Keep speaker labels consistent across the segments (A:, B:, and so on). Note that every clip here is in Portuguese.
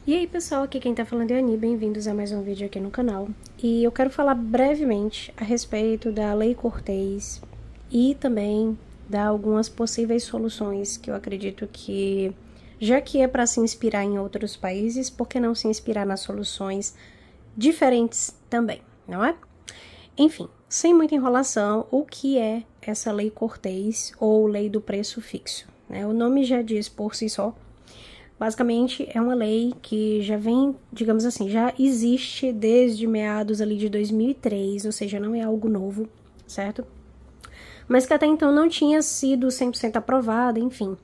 A: E aí pessoal, aqui quem tá falando é a Ani, bem-vindos a mais um vídeo aqui no canal. E eu quero falar brevemente a respeito da Lei Cortez e também dar algumas possíveis soluções que eu acredito que, já que é para se inspirar em outros países, por que não se inspirar nas soluções diferentes também, não é? Enfim, sem muita enrolação, o que é essa Lei Cortez ou Lei do Preço Fixo, né? O nome já diz por si só. Basicamente, é uma lei que já vem, digamos assim, já existe desde meados ali de 2003, ou seja, não é algo novo, certo? Mas que até então não tinha sido 100% aprovada, enfim.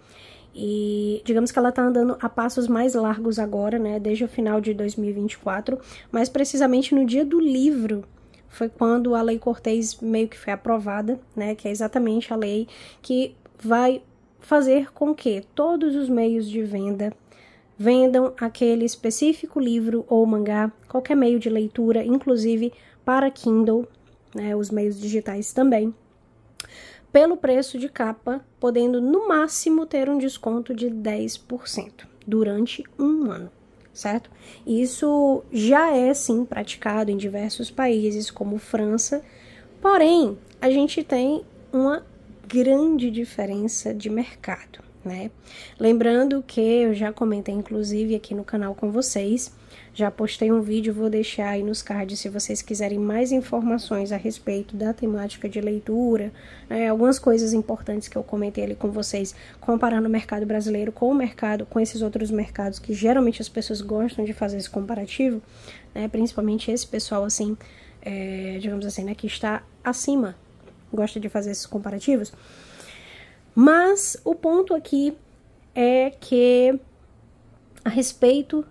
A: E digamos que ela tá andando a passos mais largos agora, né, desde o final de 2024, mas precisamente no dia do livro foi quando a Lei Cortez meio que foi aprovada, né, que é exatamente a lei que vai fazer com que todos os meios de venda vendam aquele específico livro ou mangá, qualquer meio de leitura, inclusive para Kindle, né, os meios digitais também, pelo preço de capa, podendo no máximo ter um desconto de 10% durante um ano, certo? Isso já é sim praticado em diversos países, como França, porém a gente tem uma grande diferença de mercado, né? Lembrando que eu já comentei inclusive aqui no canal com vocês, já postei um vídeo, vou deixar aí nos cards se vocês quiserem mais informações a respeito da temática de leitura, né? Algumas coisas importantes que eu comentei ali com vocês, comparando o mercado brasileiro com o mercado, com esses outros mercados que geralmente as pessoas gostam de fazer esse comparativo, né? Principalmente esse pessoal assim, digamos assim, né, que está acima, gosta de fazer esses comparativos. Mas o ponto aqui é que, a respeito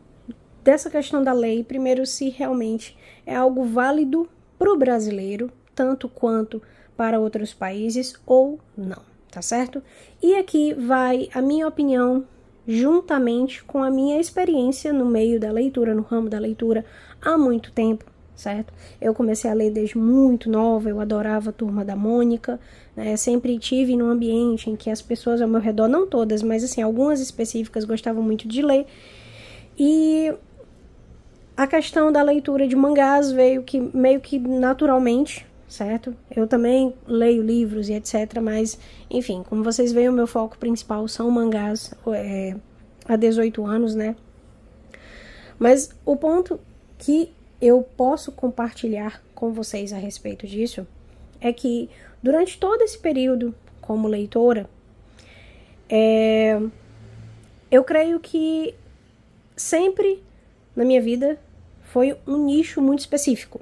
A: dessa questão da lei, primeiro, se realmente é algo válido para o brasileiro, tanto quanto para outros países, ou não, tá certo? E aqui vai a minha opinião, juntamente com a minha experiência no meio da leitura, no ramo da leitura, há muito tempo, certo? Eu comecei a ler desde muito nova, eu adorava a Turma da Mônica, né? Sempre tive num ambiente em que as pessoas ao meu redor, não todas, mas assim, algumas específicas gostavam muito de ler, e a questão da leitura de mangás veio que meio que naturalmente, certo? Eu também leio livros e etc, mas enfim, como vocês veem, o meu foco principal são mangás há 18 anos, né? Mas o ponto que eu posso compartilhar com vocês a respeito disso é que durante todo esse período como leitora, eu creio que sempre na minha vida foi um nicho muito específico,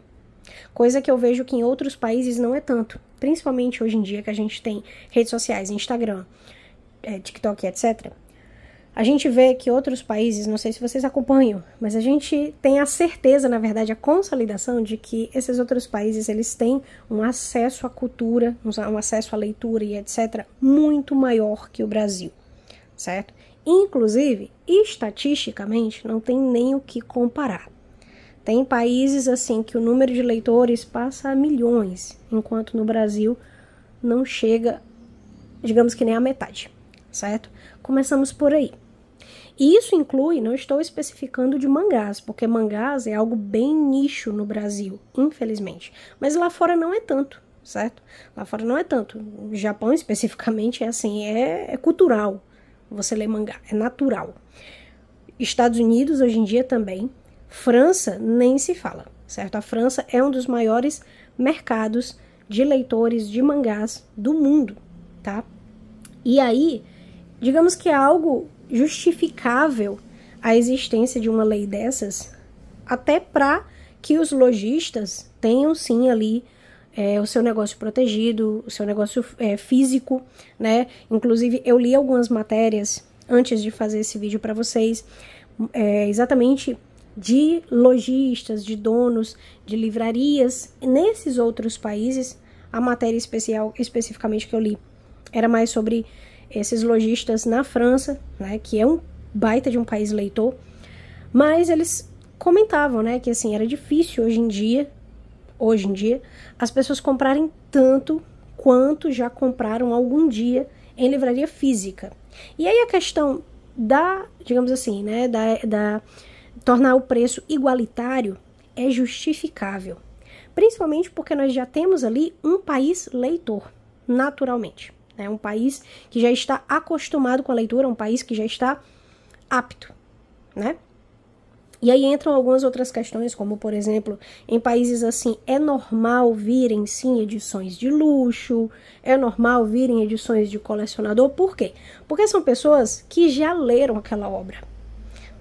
A: coisa que eu vejo que em outros países não é tanto, principalmente hoje em dia que a gente tem redes sociais, Instagram, TikTok, etc. A gente vê que outros países, não sei se vocês acompanham, mas a gente tem a certeza, na verdade, a consolidação de que esses outros países, eles têm um acesso à cultura, um acesso à leitura e etc. muito maior que o Brasil, certo? Inclusive, estatisticamente, não tem nem o que comparar. Tem países assim que o número de leitores passa a milhões, enquanto no Brasil não chega, digamos que nem a metade, certo? Começamos por aí. E isso inclui, não estou especificando de mangás, porque mangás é algo bem nicho no Brasil, infelizmente. Mas lá fora não é tanto, certo? Lá fora não é tanto. No Japão, especificamente, é assim, é cultural você ler mangá, é natural. Estados Unidos, hoje em dia, também. França, nem se fala, certo? A França é um dos maiores mercados de leitores de mangás do mundo, tá? E aí, digamos que é algo justificável a existência de uma lei dessas, até para que os lojistas tenham sim ali o seu negócio protegido, o seu negócio físico, né? Inclusive eu li algumas matérias antes de fazer esse vídeo para vocês, exatamente de lojistas, de donos de livrarias nesses outros países. A matéria especificamente que eu li era mais sobre esses lojistas na França, né, que é um baita de um país leitor, mas eles comentavam, né, que assim, era difícil hoje em dia, as pessoas comprarem tanto quanto já compraram algum dia em livraria física. E aí a questão da, digamos assim, né, tornar o preço igualitário é justificável. Principalmente porque nós já temos ali um país leitor, naturalmente. É um país que já está acostumado com a leitura, um país que já está apto, né? E aí entram algumas outras questões, como, por exemplo, em países assim, é normal virem, sim, edições de luxo, é normal virem edições de colecionador. Por quê? Porque são pessoas que já leram aquela obra.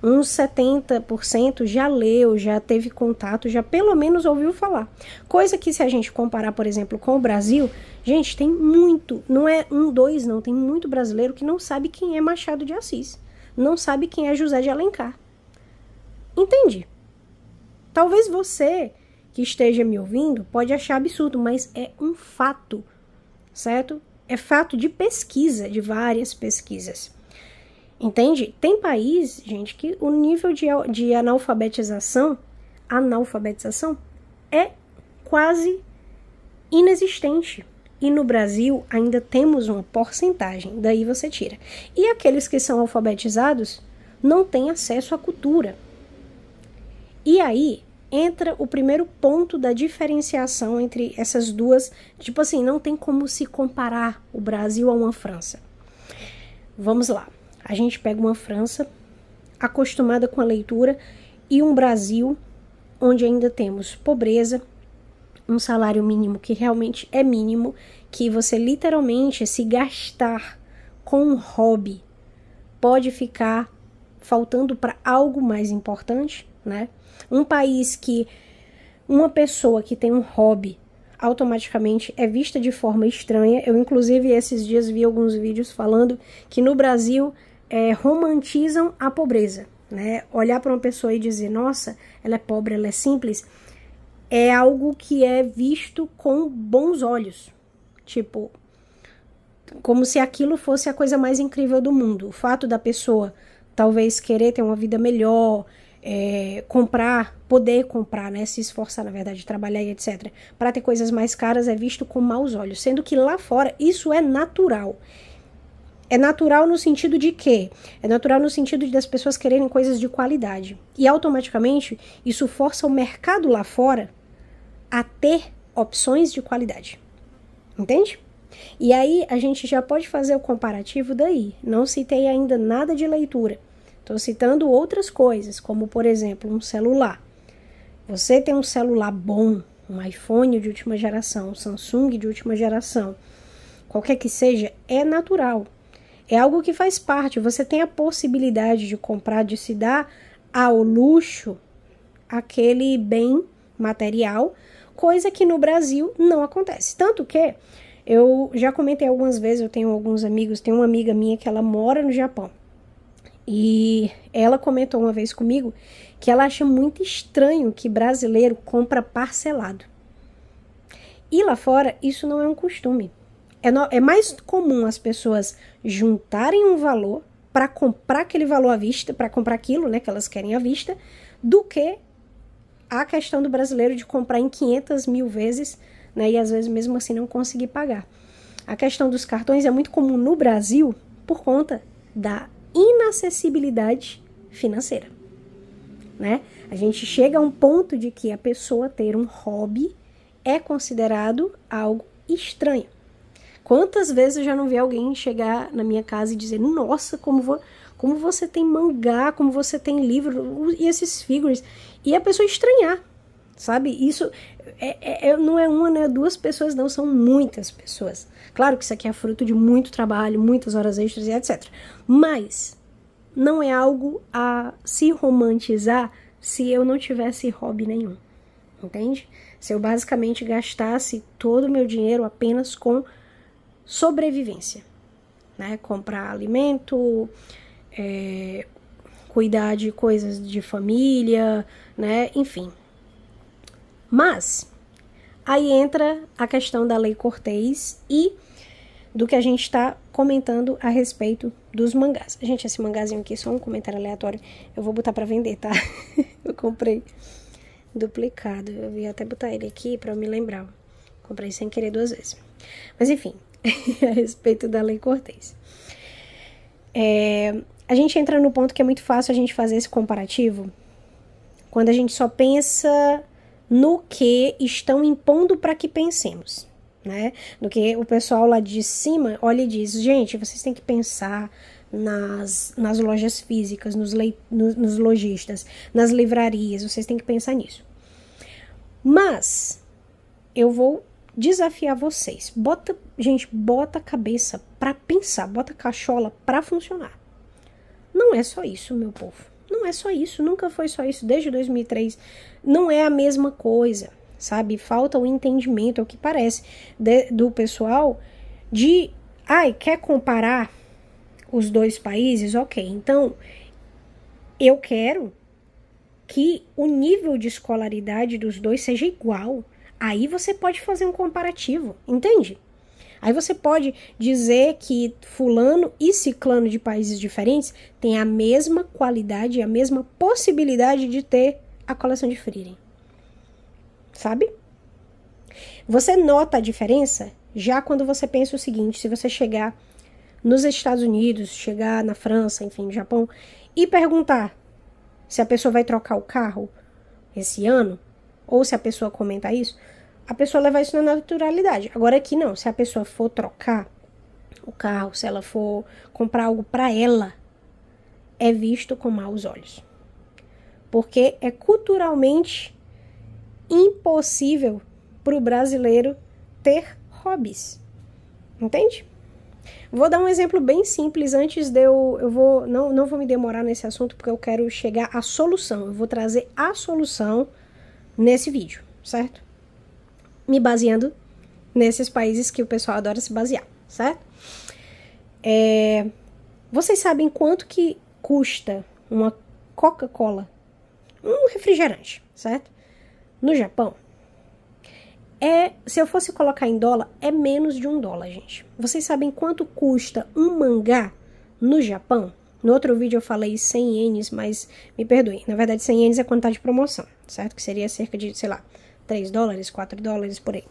A: Uns 70% já leu, já teve contato, já pelo menos ouviu falar. Coisa que, se a gente comparar, por exemplo, com o Brasil, gente, tem muito, não é um, dois, não, tem muito brasileiro que não sabe quem é Machado de Assis, não sabe quem é José de Alencar. Entende? Talvez você que esteja me ouvindo pode achar absurdo, mas é um fato, certo? É fato de pesquisa, de várias pesquisas. Entende? Tem país, gente, que o nível de analfabetização é quase inexistente. E no Brasil ainda temos uma porcentagem, daí você tira. E aqueles que são alfabetizados não têm acesso à cultura. E aí entra o primeiro ponto da diferenciação entre essas duas. Tipo assim, não tem como se comparar o Brasil a uma França. Vamos lá. A gente pega uma França acostumada com a leitura e um Brasil onde ainda temos pobreza, um salário mínimo que realmente é mínimo, que você literalmente, se gastar com um hobby, pode ficar faltando para algo mais importante, né? Um país que uma pessoa que tem um hobby automaticamente é vista de forma estranha. Eu, inclusive, esses dias vi alguns vídeos falando que no Brasil romantizam a pobreza, né? Olhar para uma pessoa e dizer, nossa, ela é pobre, ela é simples, é algo que é visto com bons olhos. Tipo, como se aquilo fosse a coisa mais incrível do mundo. O fato da pessoa talvez querer ter uma vida melhor, poder comprar, né, se esforçar, na verdade, trabalhar e etc, para ter coisas mais caras, é visto com maus olhos, sendo que lá fora isso é natural. É natural no sentido de quê? É natural no sentido de as pessoas quererem coisas de qualidade. E automaticamente isso força o mercado lá fora a ter opções de qualidade. Entende? E aí a gente já pode fazer o comparativo daí. Não citei ainda nada de leitura. Estou citando outras coisas, como, por exemplo, um celular. Você tem um celular bom, um iPhone de última geração, um Samsung de última geração, qualquer que seja, é natural. É algo que faz parte. Você tem a possibilidade de comprar, de se dar ao luxo aquele bem material, coisa que no Brasil não acontece. Tanto que eu já comentei algumas vezes, eu tenho alguns amigos, tem uma amiga minha que ela mora no Japão. E ela comentou uma vez comigo que ela acha muito estranho que brasileiro compra parcelado. E lá fora isso não é um costume. É mais comum as pessoas juntarem um valor para comprar aquele valor à vista, para comprar aquilo, né, que elas querem à vista, do que a questão do brasileiro de comprar em 500 mil vezes, né, e às vezes mesmo assim não conseguir pagar. A questão dos cartões é muito comum no Brasil por conta da inacessibilidade financeira, né? A gente chega a um ponto de que a pessoa ter um hobby é considerado algo estranho. Quantas vezes eu já não vi alguém chegar na minha casa e dizer, nossa, como você tem mangá, como você tem livro, e esses figures, e a pessoa estranhar, sabe? Isso não é uma, não é duas pessoas, não, são muitas pessoas. Claro que isso aqui é fruto de muito trabalho, muitas horas extras e etc. Mas não é algo a se romantizar se eu não tivesse hobby nenhum, entende? Se eu basicamente gastasse todo o meu dinheiro apenas com sobrevivência, né? Comprar alimento, cuidar de coisas de família, né? Enfim. Mas aí entra a questão da Lei Cortês e do que a gente está comentando a respeito dos mangás. Gente, esse mangazinho aqui, só um comentário aleatório, eu vou botar para vender, tá? Eu comprei duplicado, eu ia até botar ele aqui para eu me lembrar. Comprei sem querer 2 vezes. Mas enfim, a respeito da Lei Cortês. A gente entra no ponto que é muito fácil a gente fazer esse comparativo quando a gente só pensa no que estão impondo para que pensemos, né? Do que o pessoal lá de cima olha e diz, gente, vocês têm que pensar nas lojas físicas, nos lojistas, nas livrarias, vocês têm que pensar nisso. Mas eu vou desafiar vocês. Gente, bota a cabeça para pensar, bota a cachola para funcionar. Não é só isso, meu povo. Não é só isso, nunca foi só isso, desde 2003. Não é a mesma coisa, sabe? Falta o entendimento, é o que parece, do pessoal de, quer comparar os dois países? Ok, então eu quero que o nível de escolaridade dos dois seja igual. Aí você pode fazer um comparativo, entende? Aí você pode dizer que fulano e ciclano de países diferentes têm a mesma qualidade e a mesma possibilidade de ter a coleção de Frieren. Sabe? Você nota a diferença já quando você pensa o seguinte, se você chegar nos Estados Unidos, chegar na França, enfim, no Japão, e perguntar se a pessoa vai trocar o carro esse ano, ou se a pessoa comenta isso, a pessoa leva isso na naturalidade. Agora aqui não, se a pessoa for trocar o carro, se ela for comprar algo para ela, é visto com maus olhos. Porque é culturalmente impossível para o brasileiro ter hobbies. Entende? Vou dar um exemplo bem simples antes de não vou me demorar nesse assunto porque eu quero chegar à solução. Eu vou trazer a solução nesse vídeo, certo? Me baseando nesses países que o pessoal adora se basear, certo? Vocês sabem quanto que custa uma Coca-Cola, um refrigerante, certo? No Japão, se eu fosse colocar em dólar, é menos de $1, gente. Vocês sabem quanto custa um mangá no Japão? No outro vídeo eu falei 100 ienes, mas me perdoem. Na verdade, 100 ienes é quando tá de promoção, certo? Que seria cerca de, sei lá, $3, $4, por aí.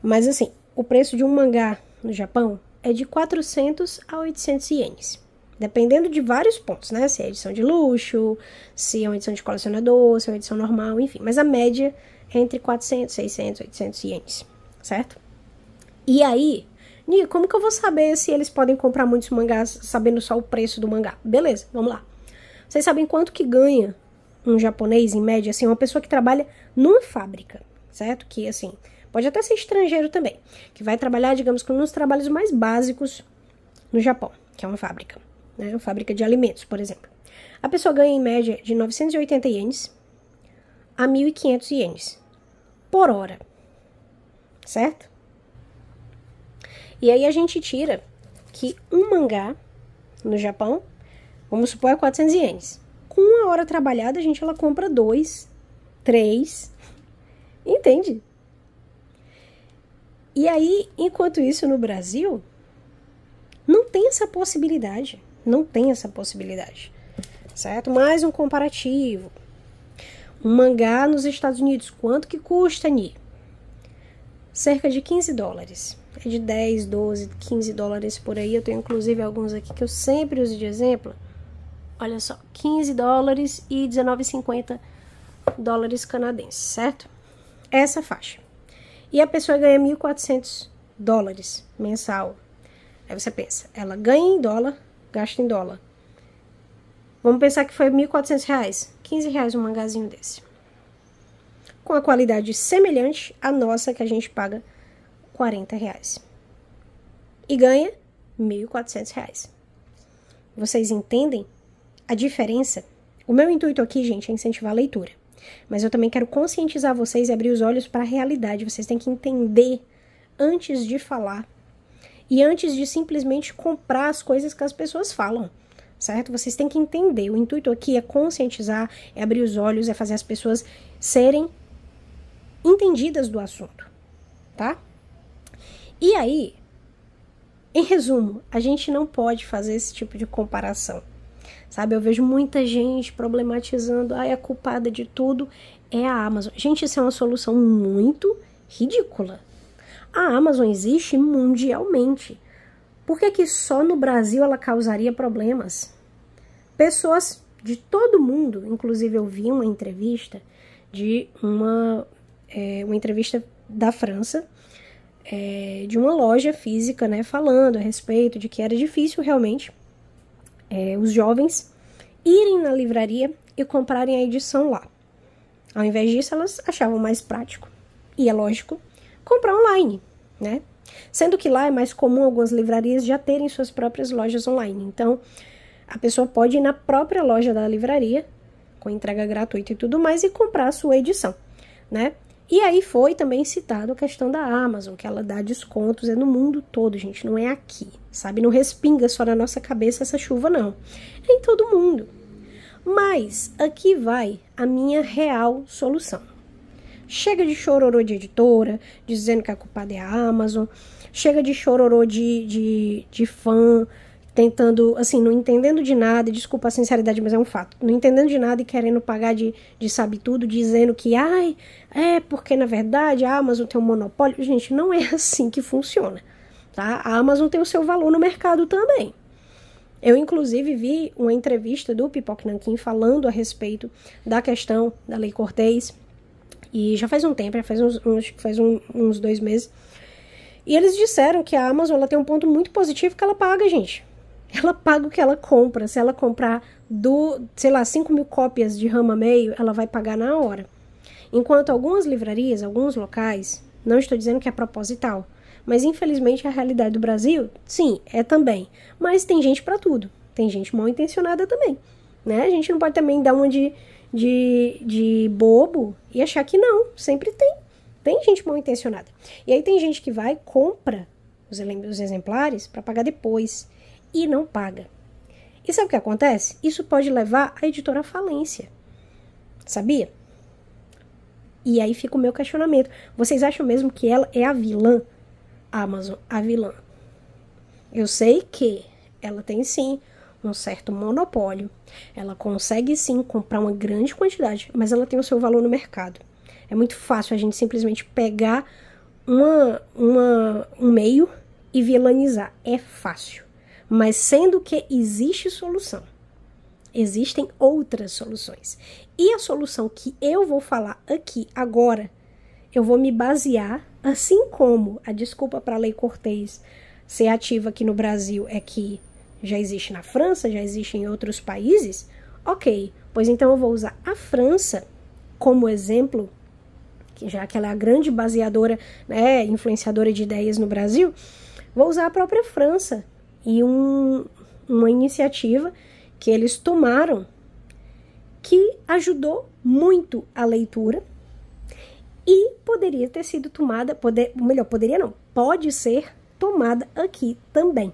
A: Mas assim, o preço de um mangá no Japão é de 400 a 800 ienes. Dependendo de vários pontos, né? Se é edição de luxo, se é uma edição de colecionador, se é uma edição normal, enfim. Mas a média é entre 400, 600, 800 ienes, certo? E aí, como que eu vou saber se eles podem comprar muitos mangás sabendo só o preço do mangá? Beleza, vamos lá. Vocês sabem quanto que ganha um japonês, em média, assim, uma pessoa que trabalha numa fábrica, certo? Que, assim, pode até ser estrangeiro também, que vai trabalhar, digamos, com um dos trabalhos mais básicos no Japão, que é uma fábrica, né? Uma fábrica de alimentos, por exemplo. A pessoa ganha, em média, de 980 ienes a 1.500 ienes por hora, certo? E aí a gente tira que um mangá no Japão, vamos supor, é 400 ienes. Com uma hora trabalhada, ela compra 2, 3, entende? E aí, enquanto isso, no Brasil, não tem essa possibilidade, certo? Mais um comparativo. Um mangá nos Estados Unidos, quanto que custa, Ni? Cerca de $15. É de 10, 12, $15 por aí. Eu tenho inclusive alguns aqui que eu sempre uso de exemplo. Olha só, $15 e $19,50 canadenses, certo? Essa faixa. E a pessoa ganha $1.400 mensal. Aí você pensa, ela ganha em dólar, gasta em dólar. Vamos pensar que foi R$1.400, R$15 um mangazinho desse. Com a qualidade semelhante à nossa, que a gente paga R$40. E ganha R$1.400. Vocês entendem a diferença? O meu intuito aqui, gente, é incentivar a leitura. Mas eu também quero conscientizar vocês e abrir os olhos para a realidade. Vocês têm que entender antes de falar. E antes de simplesmente comprar as coisas que as pessoas falam. Certo? Vocês têm que entender. O intuito aqui é conscientizar, é abrir os olhos, é fazer as pessoas serem entendidas do assunto. Tá? E aí, em resumo, a gente não pode fazer esse tipo de comparação. Sabe, eu vejo muita gente problematizando, a culpada de tudo é a Amazon. Gente, isso é uma solução muito ridícula. A Amazon existe mundialmente. Por que que só no Brasil ela causaria problemas? Pessoas de todo mundo. Inclusive eu vi uma entrevista de uma entrevista da França, de uma loja física, né, falando a respeito de que era difícil realmente os jovens irem na livraria e comprarem a edição lá. Ao invés disso, elas achavam mais prático, e é lógico, comprar online, né? Sendo que lá é mais comum algumas livrarias já terem suas próprias lojas online. Então, a pessoa pode ir na própria loja da livraria, com entrega gratuita e tudo mais, e comprar a sua edição, né? E aí foi também citado a questão da Amazon, que ela dá descontos, no mundo todo, gente, não é aqui, sabe? Não respinga só na nossa cabeça essa chuva, não. É em todo mundo. Mas aqui vai a minha real solução. Chega de chororô de editora, dizendo que a culpada é a Amazon. Chega de chororô de fã, tentando, assim, não entendendo de nada, desculpa a sinceridade, mas é um fato, não entendendo de nada e querendo pagar de sabe tudo, dizendo que, porque na verdade a Amazon tem um monopólio. Gente, não é assim que funciona, tá? A Amazon tem o seu valor no mercado também. Eu, inclusive, vi uma entrevista do Pipoque Nanquim falando a respeito da questão da Lei Cortez, e já faz um tempo, já faz uns 2 meses, e eles disseram que a Amazon ela tem um ponto muito positivo que ela paga, gente. Ela paga o que ela compra. Se ela comprar 5.000 cópias de Rama Meio, ela vai pagar na hora. Enquanto algumas livrarias, alguns locais, não estou dizendo que é proposital, mas infelizmente a realidade do Brasil, sim, é também. Mas tem gente pra tudo. Tem gente mal intencionada também, né? A gente não pode também dar uma de bobo e achar que não. Sempre tem. Tem gente mal intencionada. E aí tem gente que vai, compra os exemplares para pagar depois e não paga. E sabe o que acontece? Isso pode levar a editora à falência. Sabia? E aí fica o meu questionamento. Vocês acham mesmo que ela é a vilã? A Amazon, a vilã. Eu sei que ela tem sim um certo monopólio. Ela consegue sim comprar uma grande quantidade, mas ela tem o seu valor no mercado. É muito fácil a gente simplesmente pegar um meio e vilanizar. É fácil. Mas sendo que existe solução. Existem outras soluções. E a solução que eu vou falar aqui agora, eu vou me basear, assim como a desculpa para a Lei Cortez ser ativa aqui no Brasil é que já existe na França, já existe em outros países, ok, pois então eu vou usar a França como exemplo, já que ela é a grande baseadora, né, influenciadora de ideias no Brasil, vou usar a própria França e uma iniciativa que eles tomaram que ajudou muito a leitura e poderia ter sido tomada, poderia não, pode ser tomada aqui também.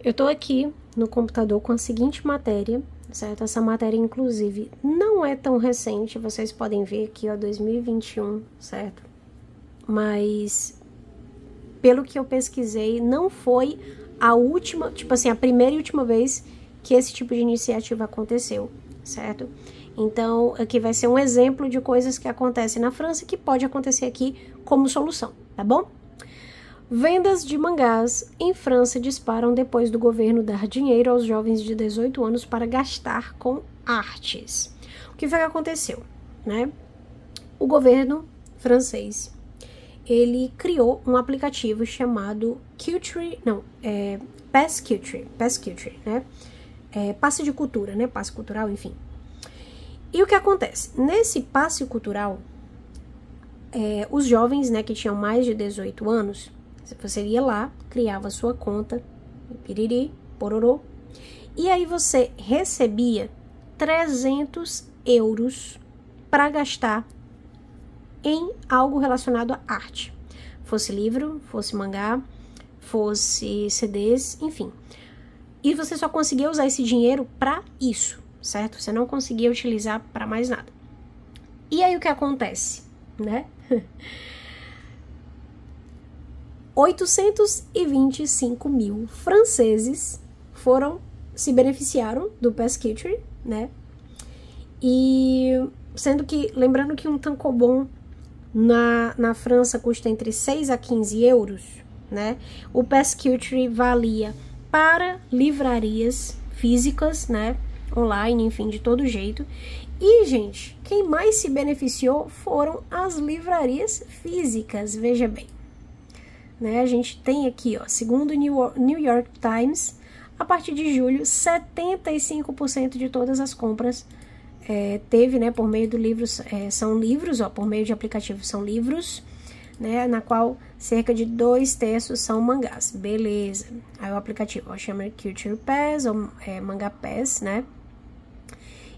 A: Eu tô aqui no computador com a seguinte matéria, certo? Essa matéria, inclusive, não é tão recente, vocês podem ver aqui, ó, 2021, certo? Mas, pelo que eu pesquisei, não foi a última, tipo assim, a primeira e última vez que esse tipo de iniciativa aconteceu, certo? Então, aqui vai ser um exemplo de coisas que acontecem na França que pode acontecer aqui como solução, tá bom? Vendas de mangás em França disparam depois do governo dar dinheiro aos jovens de 18 anos para gastar com artes. O que foi que aconteceu, né? O governo francês, ele criou um aplicativo chamado Pass Culture, né? Passe de cultura, né? Passe cultural, enfim. E o que acontece? Nesse passe cultural, os jovens, né, que tinham mais de 18 anos, você ia lá, criava sua conta, piriri, pororô, e aí você recebia 300 euros para gastar em algo relacionado à arte. Fosse livro, fosse mangá, fosse CDs, enfim. E você só conseguia usar esse dinheiro para isso, certo? Você não conseguia utilizar para mais nada. E aí o que acontece, né? 825 mil franceses se beneficiaram do Pass Culture, né? E sendo que, lembrando que um tankobon na França custa entre 6 a 15 euros, né? O Pass Culture valia para livrarias físicas, né? Online, enfim, de todo jeito. E, gente, quem mais se beneficiou foram as livrarias físicas, veja bem. Né? A gente tem aqui, ó, segundo o New York Times, a partir de julho, 75% de todas as compras teve, né, por meio do livros, são livros, ó, por meio de aplicativos são livros, né, na qual cerca de 2/3 são mangás, beleza. Aí o aplicativo, ó, chama Culture Pass, ou Manga Pass, né.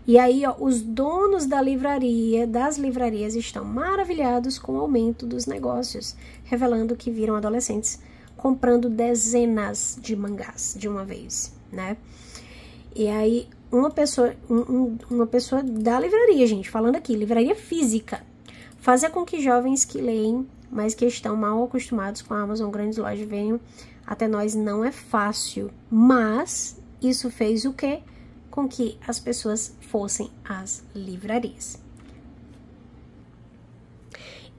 A: E aí, ó, os donos das livrarias estão maravilhados com o aumento dos negócios, revelando que viram adolescentes comprando dezenas de mangás de uma vez, né? E aí, uma pessoa da livraria, gente, falando aqui, livraria física, fazer com que jovens que leem, mas que estão mal acostumados com a Amazon, grandes lojas, venham até nós não é fácil, mas isso fez o quê? Com que as pessoas fossem às livrarias.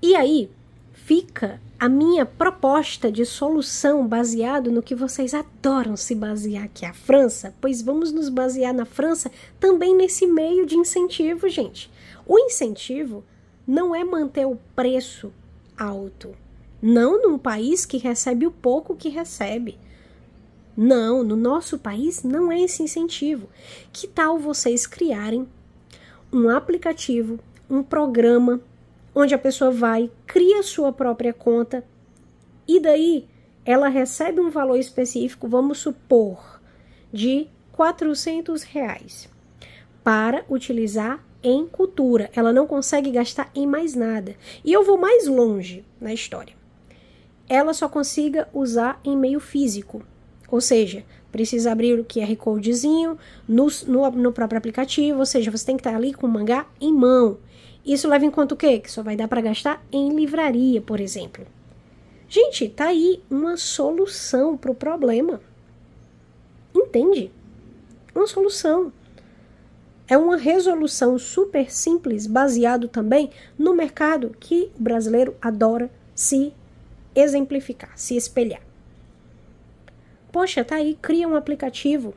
A: E aí fica a minha proposta de solução baseado no que vocês adoram se basear, que é a França, pois vamos nos basear na França também nesse meio de incentivo, gente. O incentivo não é manter o preço alto, não num país que recebe o pouco que recebe. Não, no nosso país não é esse incentivo. Que tal vocês criarem um aplicativo, um programa, onde a pessoa vai, cria sua própria conta e daí ela recebe um valor específico, vamos supor, de R$400 para utilizar em cultura. Ela não consegue gastar em mais nada. E eu vou mais longe na história. Ela só consiga usar em meio físico. Ou seja, precisa abrir o QR Codezinho no próprio aplicativo, ou seja, você tem que estar ali com o mangá em mão. Isso leva em conta o quê? Que só vai dar para gastar em livraria, por exemplo. Gente, tá aí uma solução para o problema. Entende? Uma solução. É uma resolução super simples, baseado também no mercado que o brasileiro adora se exemplificar, se espelhar. Poxa, tá aí, cria um aplicativo,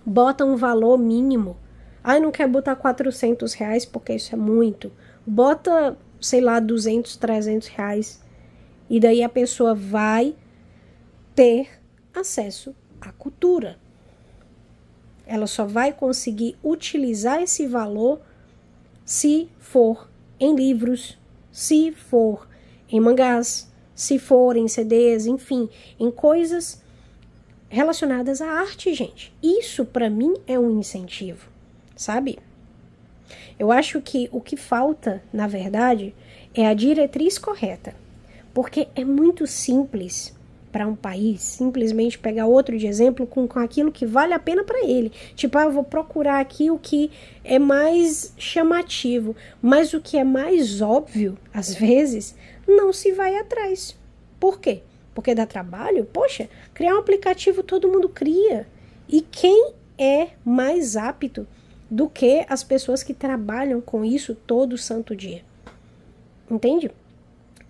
A: bota um valor mínimo. Ai, não quer botar R$400 porque isso é muito. Bota, sei lá, R$200, R$300. E daí a pessoa vai ter acesso à cultura. Ela só vai conseguir utilizar esse valor se for em livros, se for em mangás, se for em CDs, enfim, em coisas relacionadas à arte, gente. Isso, para mim, é um incentivo, sabe? Eu acho que o que falta, na verdade, é a diretriz correta. Porque é muito simples para um país simplesmente pegar outro de exemplo com aquilo que vale a pena para ele. Tipo, eu vou procurar aqui o que é mais chamativo. Mas o que é mais óbvio, às vezes, não se vai atrás. Por quê? Porque dá trabalho? Poxa, criar um aplicativo todo mundo cria. E quem é mais apto do que as pessoas que trabalham com isso todo santo dia? Entende?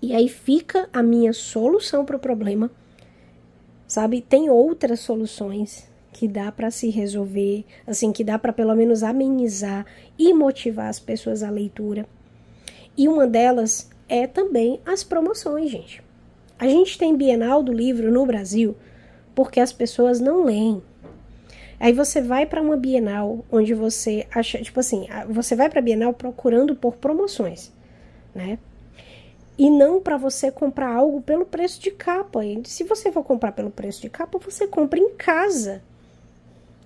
A: E aí fica a minha solução para o problema, sabe? Tem outras soluções que dá para se resolver, assim, que dá para pelo menos amenizar e motivar as pessoas à leitura. E uma delas é também as promoções, gente. A gente tem Bienal do Livro no Brasil porque as pessoas não leem. Aí você vai para uma Bienal onde você acha, tipo assim, você vai para a Bienal procurando por promoções, né? E não para você comprar algo pelo preço de capa. E se você for comprar pelo preço de capa, você compra em casa.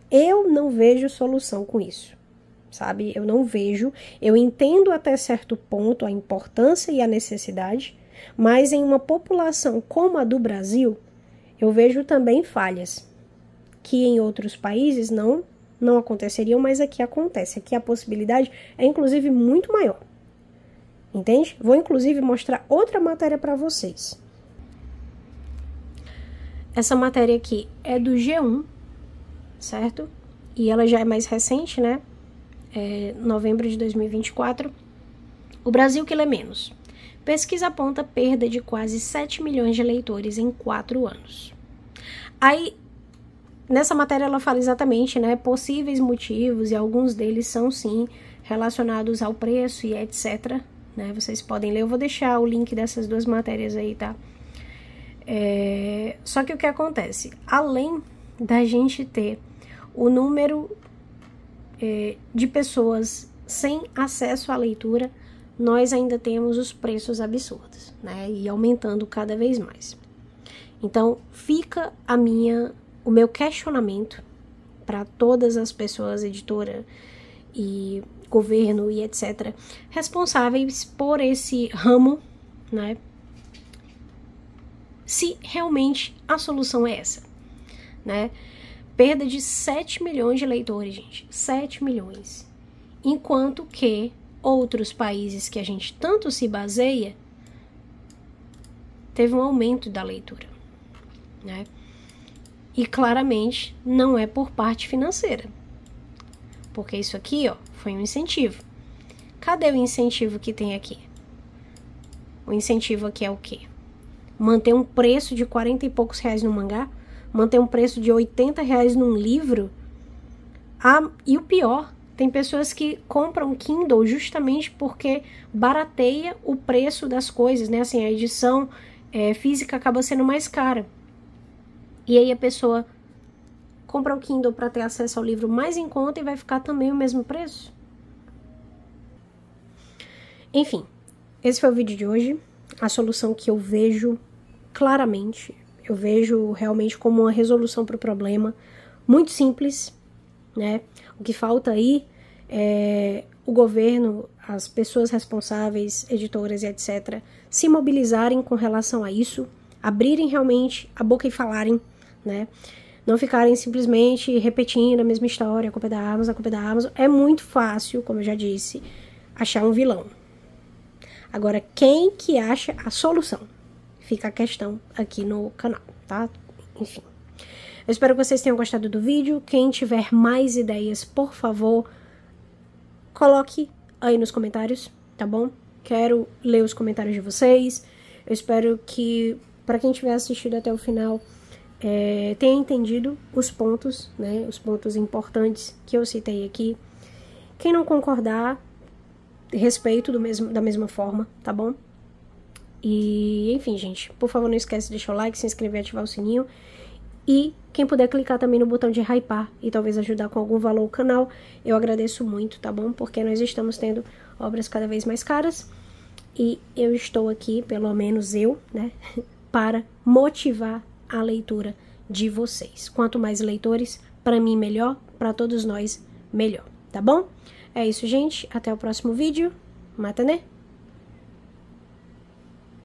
A: Eu não vejo solução com isso, sabe? Eu não vejo. Eu entendo até certo ponto a importância e a necessidade, mas em uma população como a do Brasil, eu vejo também falhas que em outros países não aconteceriam, mas aqui acontece. Aqui a possibilidade é inclusive muito maior. Entende? Vou inclusive mostrar outra matéria para vocês. Essa matéria aqui é do G1, certo? E ela já é mais recente, né? Novembro de 2024. O Brasil que lê menos. Pesquisa aponta perda de quase 7 milhões de leitores em 4 anos. Aí, nessa matéria ela fala exatamente, né, possíveis motivos, e alguns deles são sim relacionados ao preço e etc, né, vocês podem ler, eu vou deixar o link dessas duas matérias aí, tá? Só que o que acontece? Além da gente ter o número de pessoas sem acesso à leitura, nós ainda temos os preços absurdos, né? E aumentando cada vez mais. Então, fica o meu questionamento para todas as pessoas, editora e governo e etc., responsáveis por esse ramo, né? Se realmente a solução é essa, né? Perda de 7 milhões de leitores, gente. 7 milhões. Enquanto que outros países que a gente tanto se baseia, teve um aumento da leitura, né? E claramente não é por parte financeira. Porque isso aqui, ó, foi um incentivo. Cadê o incentivo que tem aqui? O incentivo aqui é o quê? Manter um preço de 40 e poucos reais no mangá? Manter um preço de 80 reais num livro? E o pior, tem pessoas que compram Kindle justamente porque barateia o preço das coisas, né? Assim, a edição física acaba sendo mais cara. E aí a pessoa compra o Kindle para ter acesso ao livro mais em conta e vai ficar também o mesmo preço? Enfim, esse foi o vídeo de hoje. A solução que eu vejo claramente, eu vejo realmente como uma resolução para o problema, muito simples, né? O que falta aí é o governo, as pessoas responsáveis, editoras e etc., se mobilizarem com relação a isso, abrirem realmente a boca e falarem, né? Não ficarem simplesmente repetindo a mesma história, a culpa é da Amazon, a culpa é da Amazon. É muito fácil, como eu já disse, achar um vilão. Agora, quem que acha a solução? Fica a questão aqui no canal, tá? Enfim. Eu espero que vocês tenham gostado do vídeo. Quem tiver mais ideias, por favor, coloque aí nos comentários, tá bom? Quero ler os comentários de vocês. Eu espero que, para quem tiver assistido até o final, tenha entendido os pontos, né? Os pontos importantes que eu citei aqui. Quem não concordar, respeito da mesma forma, tá bom? E, enfim, gente, por favor, não esquece de deixar o like, se inscrever e ativar o sininho. E quem puder clicar também no botão de hypar e talvez ajudar com algum valor o canal, eu agradeço muito, tá bom? Porque nós estamos tendo obras cada vez mais caras e eu estou aqui, pelo menos eu, né, para motivar a leitura de vocês. Quanto mais leitores, para mim melhor, para todos nós melhor, tá bom? É isso, gente. Até o próximo vídeo. Mata, né?